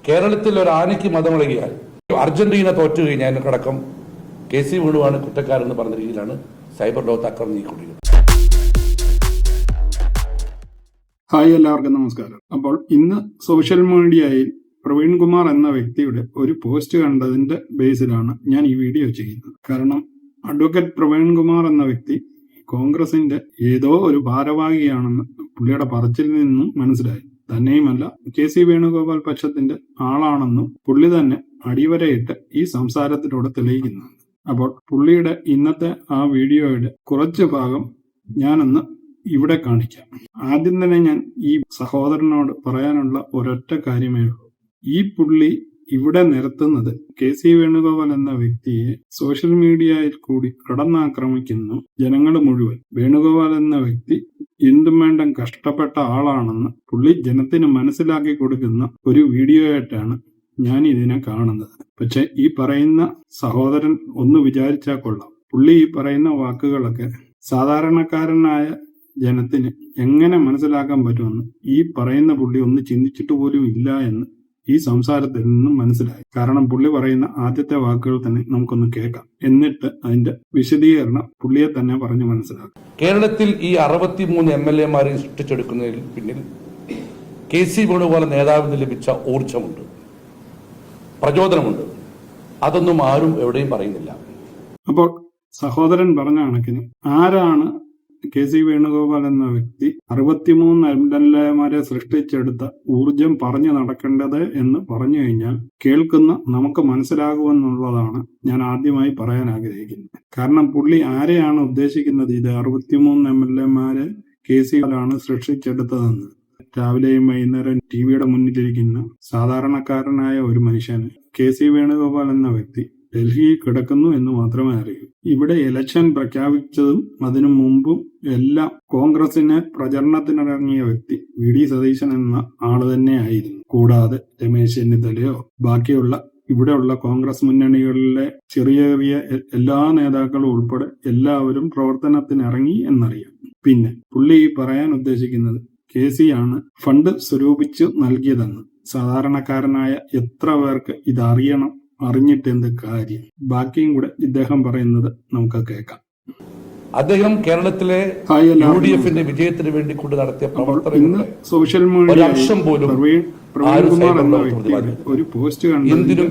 കേരളത്തിൽ ഒരു ആനയ്ക്ക് മതമിളകിയാൽ അർജന്റീന തോറ്റു കഴിഞ്ഞാൽ അടക്കം കെ.സി. വേണുവാണ് കുറ്റക്കാരെന്ന് പറഞ്ഞ രീതിയിലാണ് സൈബർ ലോകത്ത് ആക്രമണം നീക്കൊണ്ടിരിക്കുന്നത്. ഹായ്, എല്ലാവർക്കും നമസ്കാരം. അപ്പോൾ ഇന്ന് സോഷ്യൽ മീഡിയയിൽ പ്രവീൺ കുമാർ എന്ന വ്യക്തിയുടെ ഒരു പോസ്റ്റ് കണ്ടതിന്റെ ബേസിലാണ് ഞാൻ ഈ വീഡിയോ ചെയ്യുന്നത്. കാരണം അഡ്വക്കേറ്റ് പ്രവീൺ കുമാർ എന്ന വ്യക്തി കോൺഗ്രസിന്റെ ഏതോ ഒരു ഭാരവാഹിയാണെന്ന് പുള്ളിയുടെ പറച്ചിൽ നിന്നും മനസ്സിലായി. തന്നെയുമല്ല, കെ.സി. വേണുഗോപാൽ പക്ഷത്തിന്റെ ആളാണെന്നും പുള്ളി തന്നെ അടിവരയിട്ട് ഈ സംസാരത്തിലൂടെ തെളിയിക്കുന്നുണ്ട്. അപ്പോൾ പുള്ളിയുടെ ഇന്നത്തെ ആ വീഡിയോയുടെ കുറച്ച് ഭാഗം ഞാനൊന്ന് ഇവിടെ കാണിക്കാം. ആദ്യം തന്നെ ഞാൻ ഈ സഹോദരനോട് പറയാനുള്ള ഒരൊറ്റ കാര്യമേ ഉള്ളൂ. ഈ പുള്ളി ഇവിടെ നിരത്തുന്നത് കെ.സി. വേണുഗോപാൽ എന്ന വ്യക്തിയെ സോഷ്യൽ മീഡിയയിൽ കൂടി കടന്നാക്രമിക്കുന്നു ജനങ്ങൾ മുഴുവൻ. വേണുഗോപാൽ എന്ന വ്യക്തി എന്തും വേണ്ടം കഷ്ടപ്പെട്ട ആളാണെന്ന് പുള്ളി ജനത്തിന് മനസ്സിലാക്കി കൊടുക്കുന്ന ഒരു വീഡിയോ ആയിട്ടാണ് ഞാൻ ഇതിനെ കാണുന്നത്. പക്ഷെ ഈ പറയുന്ന സഹോദരൻ ഒന്ന് വിചാരിച്ചാൽ കൊള്ളാം. പുള്ളി ഈ പറയുന്ന വാക്കുകളൊക്കെ സാധാരണക്കാരനായ ജനത്തിന് എങ്ങനെ മനസ്സിലാക്കാൻ പറ്റുമെന്ന് ഈ പറയുന്ന പുള്ളി ഒന്ന് ചിന്തിച്ചിട്ട് പോലും ഇല്ല എന്ന് ഈ സംസാരത്തിൽ നിന്നും മനസ്സിലായി. കാരണം പുള്ളി പറയുന്ന ആദ്യത്തെ വാക്കുകൾ തന്നെ നമുക്കൊന്ന് കേൾക്കാം, എന്നിട്ട് അതിന്റെ വിശദീകരണം പുള്ളിയെ തന്നെ പറഞ്ഞു മനസ്സിലാക്കാം. കേരളത്തിൽ ഈ 63 MLA-മാരെ സൃഷ്ടിച്ചെടുക്കുന്നതിൽ പിന്നിൽ കെ.സി. വേണുഗോപാൽ നേതാവിന് ലഭിച്ച ഊർജമുണ്ട്, പ്രചോദനമുണ്ട്. അതൊന്നും ആരും എവിടെയും പറയുന്നില്ല. അപ്പോൾ സഹോദരൻ പറഞ്ഞ കണക്കിന് ആരാണ് കെ.സി. വേണുഗോപാൽ എന്ന വ്യക്തി 63 MLA-മാരെ സൃഷ്ടിച്ചെടുത്ത ഊർജം പറഞ്ഞു നടക്കേണ്ടത് എന്ന് പറഞ്ഞു കഴിഞ്ഞാൽ കേൾക്കുന്ന നമുക്ക് മനസ്സിലാകുമെന്നുള്ളതാണ് ഞാൻ ആദ്യമായി പറയാൻ ആഗ്രഹിക്കുന്നത്. കാരണം പുള്ളി ആരെയാണ് ഉദ്ദേശിക്കുന്നത്? ഇത് 63 MLA-മാരെ കെ.സി. ആണ് സൃഷ്ടിച്ചെടുത്തതെന്ന് രാവിലെയും വൈകുന്നേരം ടിവിയുടെ മുന്നിലിരിക്കുന്ന സാധാരണക്കാരനായ ഒരു മനുഷ്യന് കെ.സി. വേണുഗോപാൽ എന്ന വ്യക്തി ഡൽഹിയിൽ കിടക്കുന്നു എന്ന് മാത്രമേ അറിയൂ. ഇവിടെ ഇലക്ഷൻ പ്രഖ്യാപിച്ചതും അതിനു മുമ്പും എല്ലാം കോൺഗ്രസിനെ പ്രചരണത്തിനിറങ്ങിയ വ്യക്തി വി.ഡി. സതീശൻ എന്ന ആള് തന്നെയായിരുന്നു. കൂടാതെ രമേശ് ചെന്നിത്തലയോ ബാക്കിയുള്ള ഇവിടെയുള്ള കോൺഗ്രസ് മുന്നണികളിലെ ചെറിയ ചെറിയ എല്ലാ നേതാക്കളും ഉൾപ്പെടെ എല്ലാവരും പ്രവർത്തനത്തിനിറങ്ങി എന്നറിയാം. പിന്നെ പുള്ളി ഈ പറയാൻ ഉദ്ദേശിക്കുന്നത് കെ.സി. ആണ് ഫണ്ട് സ്വരൂപിച്ചു നൽകിയതെന്ന്. സാധാരണക്കാരനായ എത്ര പേർക്ക് ഇതറിയണം? അറിഞ്ഞിട്ട് എന്ത് കാര്യം? ബാക്കിയും കൂടെ ഇദ്ദേഹം പറയുന്നത് നമുക്ക് കേൾക്കാം. അദ്ദേഹം കേരളത്തിലെ യു.ഡി.എഫിന്റെ വിജയത്തിന് വേണ്ടി കൊണ്ട് നടത്തിയ പ്രവർത്തനങ്ങൾ സോഷ്യൽ മീഡിയ പോലും പ്രവീൺ കുമാർ എന്ന വ്യക്തിയുടെ ഒരു പോസ്റ്റ് കണ്ടതിനും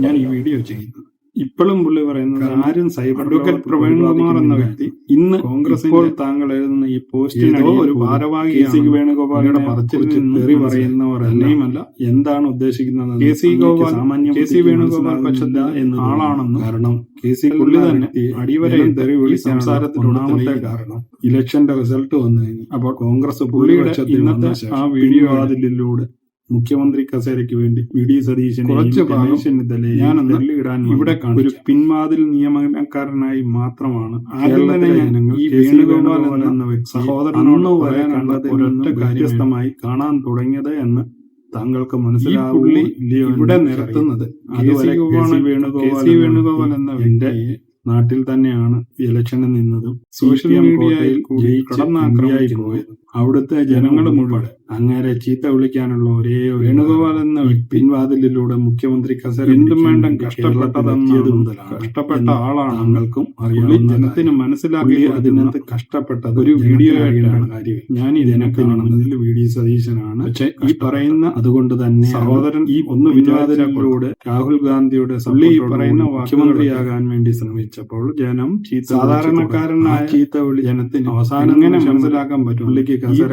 ഞാൻ ഈ വീഡിയോ ചെയ്യുന്നത്. ഇപ്പോഴും പുള്ളി പറയുന്നത് ആരും അഡ്വക്കേറ്റ് പ്രവീൺ കുമാർ എന്ന വ്യക്തി ഇന്ന് കോൺഗ്രസ് ഇപ്പോൾ താങ്കൾ എഴുതുന്ന ഈ പോസ്റ്റിനോ ഒരു ഭാരവാഹി കെ.സി. വേണുഗോപാലിയുടെ പറച്ചിൽ തെറി പറയുന്നവർ അല്ലെയുമല്ല എന്താണ് ഉദ്ദേശിക്കുന്നത്? കെ.സി. വേണുഗോപാൽ പക്ഷല്ല എന്ന ആളാണെന്നും കാരണം കെ.സി. പുള്ളി തന്നെ അടിവരയും തെറി വിളി സംസാരത്തിലൊന്നാമത്തെ കാരണം ഇലക്ഷന്റെ റിസൾട്ട് വന്നു കഴിഞ്ഞു. അപ്പോൾ കോൺഗ്രസ് പുള്ളിയുടെ ഇന്നത്തെ ആ വീഡിയോ അതിലൂടെ മുഖ്യമന്ത്രി കസേരയ്ക്ക് വേണ്ടി വി.ഡി. സതീശൻ കുറച്ച് ഞാനൊന്ന് ഇവിടെ ഒരു പിൻവാതിൽ നിയമനക്കാരനായി മാത്രമാണ് ഈ വേണുഗോപാൽ എന്ന സഹോദരനോട് പറയാനുള്ളത് ഒരൊറ്റ വ്യത്യസ്തമായി കാണാൻ തുടങ്ങിയത് എന്ന് താങ്കൾക്ക് മനസ്സിലാവുള്ളി. ഇവിടെ നിരത്തുന്നത് കെ.സി. വേണുഗോപാൽ എന്ന വ്യക്തിയെ നാട്ടിൽ തന്നെയാണ് ഇലക്ഷനിൽ നിന്നതും സോഷ്യൽ മീഡിയയിൽ കടന്നാക്രമിയായി പോയത്. അവിടുത്തെ ജനങ്ങൾ മുഴുവൻ അങ്ങേരെ ചീത്ത വിളിക്കാനുള്ള ഒരേ വേണുഗോപാൽ എന്ന പിൻവാതിലൂടെ മുഖ്യമന്ത്രി കസേര എന്തും വേണ്ടം കഷ്ടപ്പെട്ട ആളാണ്. താങ്കൾക്കും അറിയാം. ജനത്തിന് മനസ്സിലാക്കി അതിനകത്ത് കഷ്ടപ്പെട്ടത് ഒരു വീഡിയോ ആയിട്ടാണ് കാര്യം. ഞാൻ ഇതിനെ കാണുന്നതിൽ വി.ഡി. സതീശനാണ്. പക്ഷെ ഈ പറയുന്ന അതുകൊണ്ട് തന്നെ സഹോദരൻ ഈ ഒന്ന് വിവാദത്തിലൂടെ രാഹുൽ ഗാന്ധിയുടെ ഈ പറയുന്ന മുഖ്യമന്ത്രിയാകാൻ വേണ്ടി ശ്രമിച്ചപ്പോൾ ജനം സാധാരണക്കാരനായ ചീത്ത വിളി ജനത്തിന് അവസാനം എങ്ങനെ മനസ്സിലാക്കാൻ പറ്റും? പുള്ളിക്ക് കസേര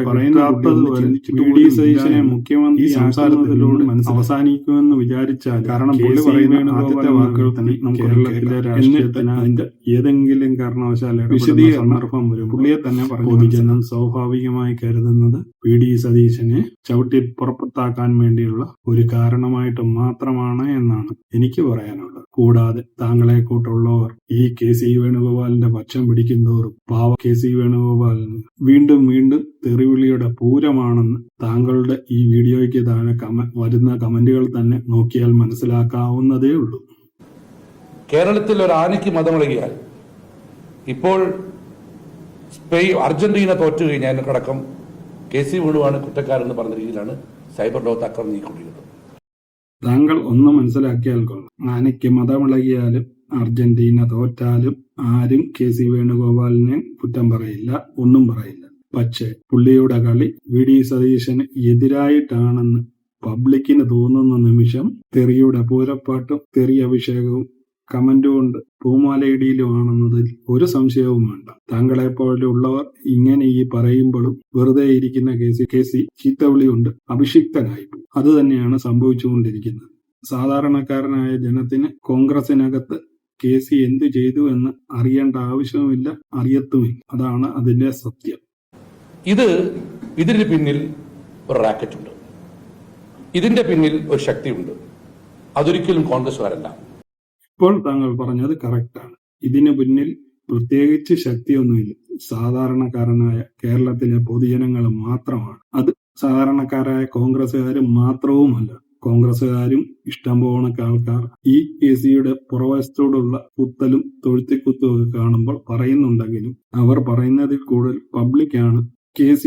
വി.ഡി. സതീശനെ മുഖ്യമന്ത്രി സംസാരത്തിലൂടെ അവസാനിക്കുമെന്ന് വിചാരിച്ചാൽ, കാരണം പുള്ളി പറയുന്ന ആദ്യത്തെ വാക്കുകൾ തന്നെ കേരളത്തിലെ രാഷ്ട്രീയത്തിന് അതിന്റെ ഏതെങ്കിലും കാരണവശാൽ സന്ദർഭം വരും. പുള്ളിയെ തന്നെ പൊതുജനം സ്വാഭാവികമായി കരുതുന്നത് വി.ഡി. സതീശനെ ചവിട്ടി പുറത്താക്കാൻ വേണ്ടിയുള്ള ഒരു കാരണമായിട്ട് മാത്രമാണ് എന്നാണ് എനിക്ക് പറയാനുള്ളത്. കൂടാതെ താങ്കളെ കൂട്ടുള്ളവർ ഈ കെ.സി. വേണുഗോപാലിന്റെ പക്ഷം പിടിക്കുന്നവരും പാവ കെ.സി. വേണുഗോപാലിന് വീണ്ടും വീണ്ടും തെറിവിളിയുടെ പൂരമാണെന്ന് താങ്കളുടെ ഈ വീഡിയോയ്ക്ക് താഴെ വരുന്ന കമന്റുകൾ തന്നെ നോക്കിയാൽ മനസ്സിലാക്കാവുന്നതേ ഉള്ളൂ. കേരളത്തിൽ ഒരു ആനയ്ക്ക് മതമിളകിയാൽ ഇപ്പോൾ അർജന്റീന തോറ്റു കഴിഞ്ഞാൽ അടക്കം കെ.സി. വേണുവാണ് കുറ്റക്കാരെന്ന് പറഞ്ഞ രീതിയിലാണ് സൈബർ ലോകത്ത് ആക്രമണം നീക്കൊണ്ടിരിക്കുന്നത്. താങ്കൾ ഒന്ന് മനസ്സിലാക്കിയാൽ കൊള്ളാം. ആനയ്ക്ക് മതമിളകിയാലും അർജന്റീന തോറ്റാലും ആരും KC വേണുഗോപാലിനെ കുറ്റം പറയില്ല, ഒന്നും പറയില്ല. പക്ഷേ പുള്ളിയുടെ കളി VD സതീശന് എതിരായിട്ടാണെന്ന് പബ്ലിക്കിന് തോന്നുന്ന നിമിഷം തെറിയുടെ പൂരപ്പാട്ടും തെറി അഭിഷേകവും കമന്റ് കൊണ്ട് പൂമാലയിടിയിലുമാണെന്നതിൽ ഒരു സംശയവും വേണ്ട. താങ്കളെ പോലെയുള്ളവർ ഇങ്ങനെ ഈ പറയുമ്പോഴും വെറുതെ ഇരിക്കുന്ന KC ചീത്തവിളി കൊണ്ട് അഭിഷിക്തനായി. അത് തന്നെയാണ് സംഭവിച്ചുകൊണ്ടിരിക്കുന്നത്. സാധാരണക്കാരനായ ജനത്തിന് കോൺഗ്രസിനകത്ത് KC എന്തു ചെയ്തു എന്ന് അറിയേണ്ട ആവശ്യവുമില്ല, അറിയത്തുമില്ല. അതാണ് അതിന്റെ സത്യം. ഇതിന് പിന്നിൽ ഒരു റാക്കറ്റ് ഉണ്ട്, ഇതിന്റെ പിന്നിൽ ഒരു ശക്തിയുണ്ട്. അതൊരിക്കലും കോൺഗ്രസ്സുകാരല്ല. ഇപ്പോൾ താങ്കൾ പറഞ്ഞത് കറക്റ്റാണ്. ഇതിന് പിന്നിൽ പ്രത്യേകിച്ച് ശക്തിയൊന്നുമില്ല. സാധാരണക്കാരനായ കേരളത്തിലെ പൊതുജനങ്ങൾ മാത്രമാണ്. അത് സാധാരണക്കാരായ കോൺഗ്രസ്സുകാരും മാത്രവുമല്ല, കോൺഗ്രസ്സുകാരും ഇഷ്ടംപോലെ ആൾക്കാർ ഈ KCയുടെ പുറവശത്തോടുള്ള കുത്തലും തൊഴുത്തിക്കുത്തും ഒക്കെ കാണുമ്പോൾ പറയുന്നുണ്ടെങ്കിലും അവർ പറയുന്നതിൽ കൂടുതൽ പബ്ലിക്കാണ് KC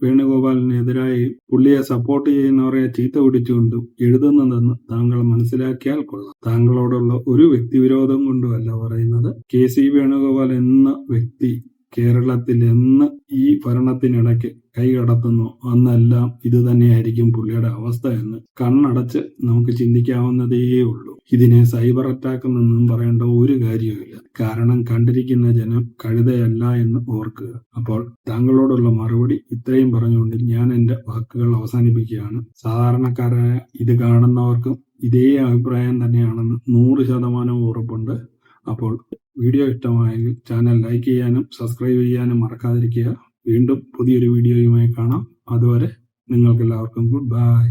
വേണുഗോപാലിനെതിരായി പുള്ളിയെ സപ്പോർട്ട് ചെയ്യുന്നവരെ ചീത്ത പിടിച്ചുകൊണ്ടും എഴുതുന്നതെന്ന് താങ്കൾ മനസ്സിലാക്കിയാൽ കൊള്ളാം. താങ്കളോടുള്ള ഒരു വ്യക്തിവിരോധം കൊണ്ടുമല്ല പറയുന്നത്. KC വേണുഗോപാൽ എന്ന വ്യക്തി കേരളത്തിൽ എന്ന് ഈ ഭരണത്തിനിടയ്ക്ക് കൈകടത്തുന്നു അന്നെല്ലാം ഇത് തന്നെയായിരിക്കും പുള്ളിയുടെ അവസ്ഥ എന്ന് കണ്ണടച്ച് നമുക്ക് ചിന്തിക്കാവുന്നതേ ഉള്ളൂ. ഇതിനെ സൈബർ അറ്റാക്ക് എന്നൊന്നും പറയേണ്ട ഒരു കാര്യവുമില്ല. കാരണം കണ്ടിരിക്കുന്ന ജനം കഴുതയല്ല എന്ന് ഓർക്കുക. അപ്പോൾ താങ്കളോടുള്ള മറുപടി ഇത്രയും പറഞ്ഞുകൊണ്ട് ഞാൻ എന്റെ വാക്കുകൾ അവസാനിപ്പിക്കുകയാണ്. സാധാരണക്കാരായ ഇത് കാണുന്നവർക്കും ഇതേ അഭിപ്രായം തന്നെയാണെന്ന് 100% ഉറപ്പുണ്ട്. അപ്പോൾ വീഡിയോ ഇഷ്ടമായെങ്കിൽ ചാനൽ ലൈക്ക് ചെയ്യാനും സബ്സ്ക്രൈബ് ചെയ്യാനും മറക്കാതിരിക്കുക. വീണ്ടും പുതിയൊരു വീഡിയോയുമായി കാണാം. അതുവരെ നിങ്ങൾക്കെല്ലാവർക്കും ഗുഡ് ബൈ.